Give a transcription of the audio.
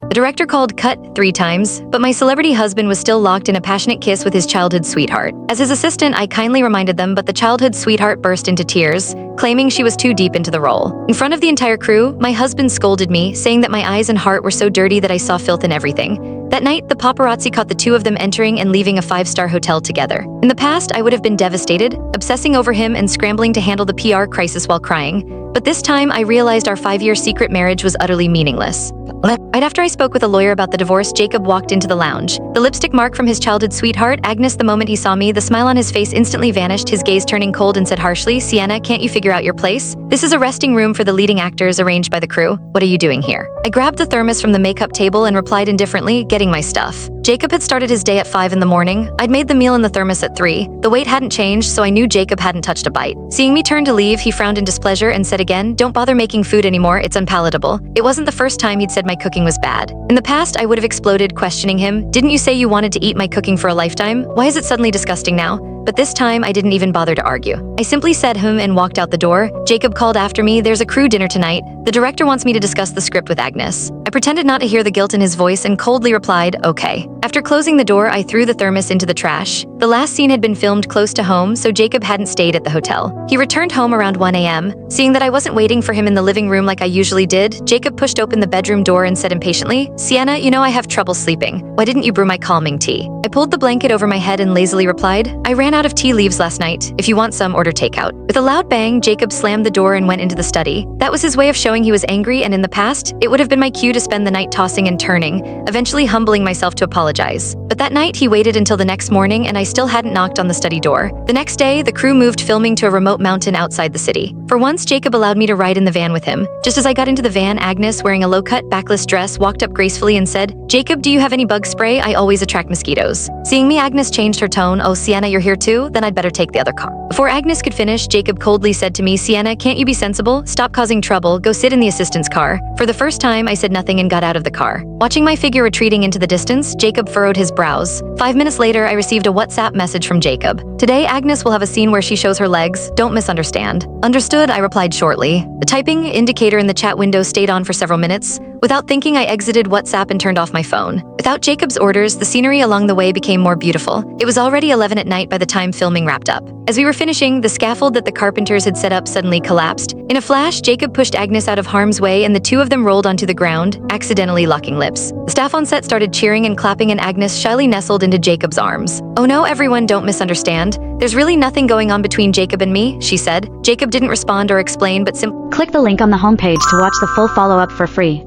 The director called cut 3 times, but my celebrity husband was still locked in a passionate kiss with his childhood sweetheart. As his assistant, I kindly reminded them, but the childhood sweetheart burst into tears, claiming she was too deep into the role. In front of the entire crew, my husband scolded me, saying that my eyes and heart were so dirty that I saw filth in everything. That night, the paparazzi caught the two of them entering and leaving a 5-star hotel together. In the past, I would have been devastated, obsessing over him and scrambling to handle the PR crisis while crying. But this time, I realized our 5-year secret marriage was utterly meaningless. Right after I spoke with a lawyer about the divorce, Jacob walked into the lounge. The lipstick mark from his childhood sweetheart, Agnes, the moment he saw me, the smile on his face instantly vanished, his gaze turning cold, and said harshly, "Sienna, can't you figure out your place? This is a resting room for the leading actors arranged by the crew. What are you doing here?" I grabbed the thermos from the makeup table and replied indifferently, "Getting my stuff." Jacob had started his day at 5 in the morning. I'd made the meal in the thermos at 3. The weight hadn't changed, so I knew Jacob hadn't touched a bite. Seeing me turn to leave, he frowned in displeasure and said again, "Don't bother making food anymore, it's unpalatable." It wasn't the first time he'd said my cooking was bad. In the past, I would have exploded, questioning him. "Didn't you say you wanted to eat my cooking for a lifetime? Why is it suddenly disgusting now?" But this time, I didn't even bother to argue. I simply said and walked out the door. Jacob called after me, "There's a crew dinner tonight. The director wants me to discuss the script with Agnes." I pretended not to hear the guilt in his voice and coldly replied, "Okay." After closing the door, I threw the thermos into the trash. The last scene had been filmed close to home, so Jacob hadn't stayed at the hotel. He returned home around 1 a.m. Seeing that I wasn't waiting for him in the living room like I usually did, Jacob pushed open the bedroom door and said impatiently, "Sienna, you know I have trouble sleeping. Why didn't you brew my calming tea?" I pulled the blanket over my head and lazily replied, "I ran out of tea leaves last night. If you want some, order takeout." With a loud bang, Jacob slammed the door and went into the study. That was his way of showing he was angry, and in the past, it would have been my cue to spend the night tossing and turning, eventually humbling myself to apologize. But that night, he waited until the next morning, and I still hadn't knocked on the study door. The next day, the crew moved filming to a remote mountain outside the city. For once, Jacob allowed me to ride in the van with him. Just as I got into the van, Agnes, wearing a low-cut, backless dress, walked up gracefully and said, "Jacob, do you have any bug spray? I always attract mosquitoes." Seeing me, Agnes changed her tone. "Oh, Sienna, you're here too? Then I'd better take the other car." Before Agnes could finish, Jacob coldly said to me, "Sienna, can't you be sensible? Stop causing trouble. Go sit in the assistant's car." For the first time, I said nothing and got out of the car. Watching my figure retreating into the distance, Jacob furrowed his brows. 5 minutes later, I received a WhatsApp message from Jacob. "Today, Agnes will have a scene where she shows her legs. Don't misunderstand." "Understood," I replied shortly. The typing indicator in the chat window stayed on for several minutes. Without thinking, I exited WhatsApp and turned off my phone. Without Jacob's orders, the scenery along the way became more beautiful. It was already 11 at night by the time filming wrapped up. As we were finishing, the scaffold that the carpenters had set up suddenly collapsed. In a flash, Jacob pushed Agnes out of harm's way and the two of them rolled onto the ground, accidentally locking lips. The staff on set started cheering and clapping and Agnes shyly nestled into Jacob's arms. "Oh no, everyone, don't misunderstand. There's really nothing going on between Jacob and me," she said. Jacob didn't respond or explain, but simply Click the link on the homepage to watch the full follow-up for free.